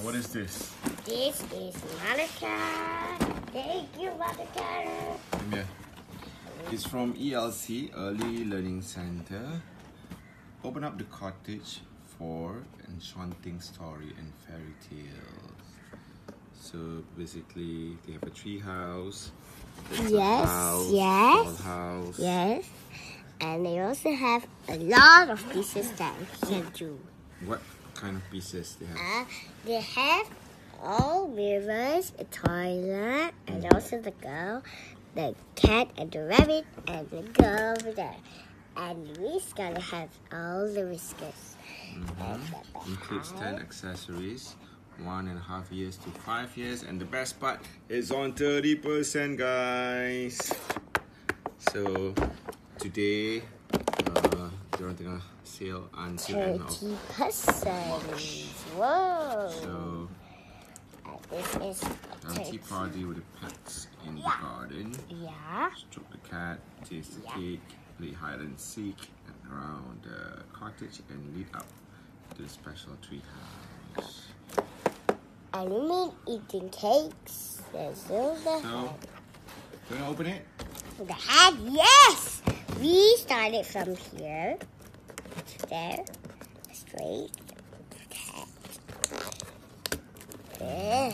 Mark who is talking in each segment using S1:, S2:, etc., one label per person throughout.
S1: What is this?
S2: This is Monica. Thank you, Monica.
S1: Yeah. It's from ELC, Early Learning Center. Open up the cottage for enchanting story and fairy tales. So basically, they have a tree house.
S2: Yes,
S1: house,
S2: yes,
S1: house.
S2: yes. And they also have a lot of pieces that you can do.
S1: What kind of pieces they have?
S2: They have all mirrors, a toilet, and also the girl, the cat, and the rabbit, and the girl over there. And we're gonna have all the whiskers.
S1: Includes 10 accessories, 1.5 years to 5 years, and the best part is on 30%, guys. So today, they're gonna sale until end of
S2: 30%. Whoa!
S1: So
S2: This is
S1: tea party with the pets in the garden.
S2: Yeah.
S1: Stroke the cat, taste the cake, play hide and seek around the cottage, and lead up to the special tree house.
S2: And we mean eating cakes. There's still the
S1: So,
S2: head.
S1: you wanna open it?
S2: The head, yes! We started from here to there, straight. There.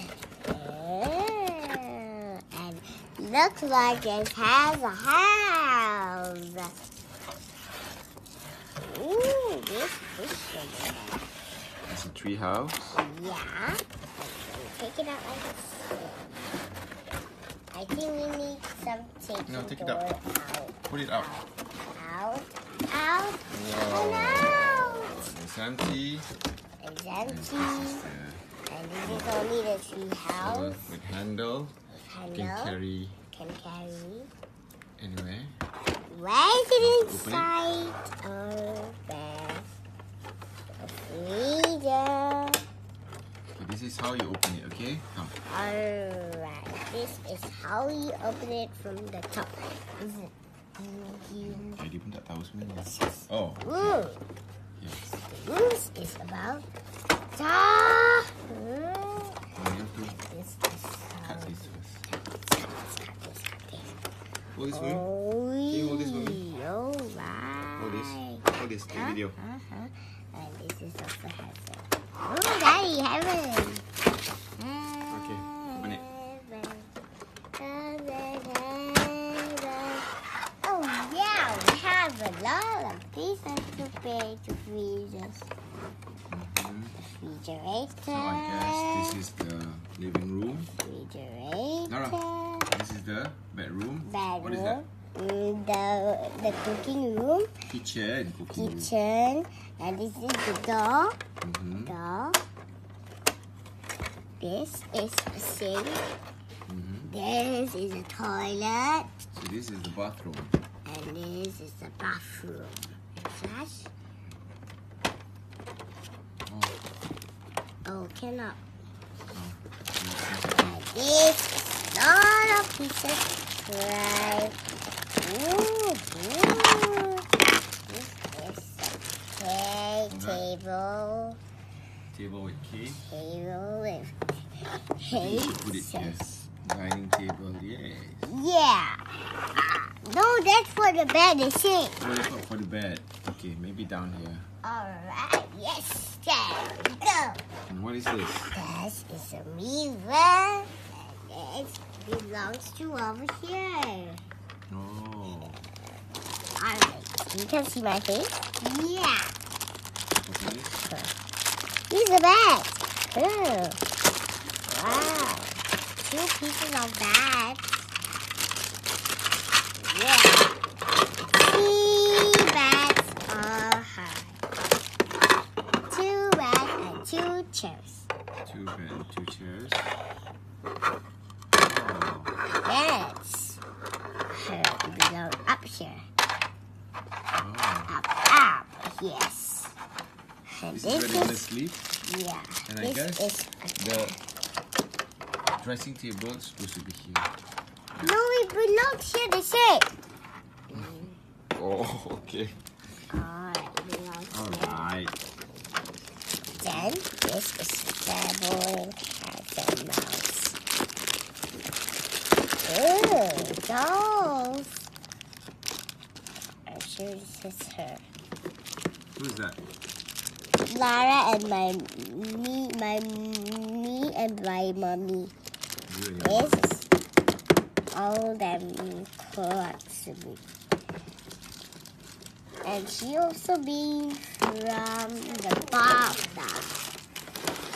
S2: And looks like it has a house. Ooh, this one.
S1: It's a tree house.
S2: Yeah. Take it out like this. I think we need some taking
S1: No, take it
S2: door
S1: up.
S2: out.
S1: Put it up.
S2: Out. Out.
S1: Whoa.
S2: And out.
S1: It's empty.
S2: It's
S1: And
S2: empty.
S1: this is
S2: And this is only the tree
S1: the
S2: house.
S1: with handle. You can
S2: Handle.
S1: carry
S2: Can carry.
S1: anywhere.
S2: Where's it
S1: Open it.
S2: inside? Oh, there. The freezer.
S1: Okay, this is how you open it, okay? Come.
S2: Alright, this is how you open it from the top. Is it?
S1: Jadi pun tak tahu sebenarnya. Oh,
S2: Ooh,
S1: yes.
S2: the rules is about
S1: You have to
S2: this is
S1: cut this first.
S2: cut this.
S1: Hold this for me.
S2: Oh,
S1: Can you hold this for me?
S2: alright.
S1: Hold this. Hold this. Take video.
S2: And this is also heaven. Oh, Daddy, heaven.
S1: Okay, open it.
S2: Oh yeah, we have a lot of pieces to pay to freezers. Refrigerator.
S1: So I guess this is the living room.
S2: Refrigerator.
S1: Nara, this is the bedroom.
S2: Bedroom.
S1: What is that?
S2: The cooking room.
S1: Kitchen. Cooking room.
S2: Kitchen. And this is the door. Door. This is a sink. This is a toilet.
S1: So this is the bathroom.
S2: And this is the bathroom. Flash. Oh, cannot. And this is a lot of pieces. Right. Ooh. This is a cake table.
S1: Table with cake.
S2: Table with
S1: You should put it here.
S2: cakes.
S1: Dining table, yes.
S2: Yeah. No, that's for the bed, the sink.
S1: Oh, that's not for the bed. Okay, maybe down here.
S2: Alright, yes, there we go.
S1: And what is this?
S2: This is a mirror. And it belongs to over here.
S1: Oh.
S2: Alright, you can see my face? Yeah.
S1: Okay.
S2: Here's the bed. Oh. Wow. 2 pieces of that. Yeah. 3 beds are high. 2 beds and 2 chairs.
S1: 2 bed and 2 chairs. Oh.
S2: Beds belong up here.
S1: Oh.
S2: Up. Yes. And
S1: This is where they're gonna sleep.
S2: yeah.
S1: And I
S2: This
S1: guess
S2: is
S1: the dressing table is supposed to be here.
S2: no, it belongs here. The same.
S1: Oh, okay.
S2: Alright, it belongs here.
S1: Alright.
S2: Then This is Babbling Cat and Mouse. Ooh, dolls. I'm sure this is her.
S1: Who's that?
S2: Lara and me and my mommy. This is all them clothes. And she also being from the bathtub.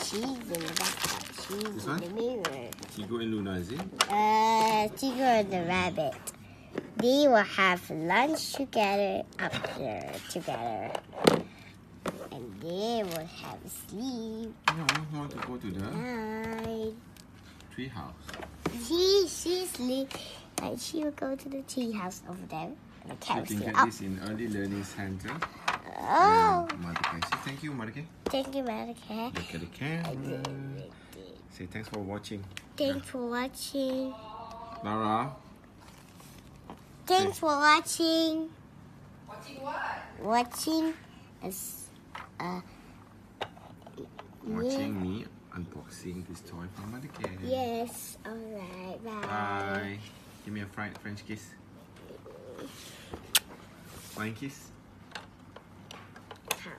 S2: She's in the bathtub. She's in the mirror.
S1: Tigo and Luna, is it?
S2: Tiger and the rabbit. They will have lunch together up there together. And they will have sleep.
S1: No, I want to go to the
S2: Night.
S1: tree house.
S2: She sleep and she will go to the tea house over there. And the cat
S1: You
S2: will
S1: can
S2: stay
S1: get
S2: up.
S1: this in Early Learning Center.
S2: Oh,
S1: Mother Cat. Say thank you, Mother Cat.
S2: thank you, Mother Cat.
S1: Look at the camera. Say thanks for watching.
S2: Thanks for watching.
S1: Lara.
S2: Thanks for watching.
S3: Watching what?
S2: Watching us.
S1: Watching me unboxing this toy from Mother Cat.
S2: Yes. Alright. Bye.
S1: Bye. Give me a French kiss. Flying kiss.
S2: Come.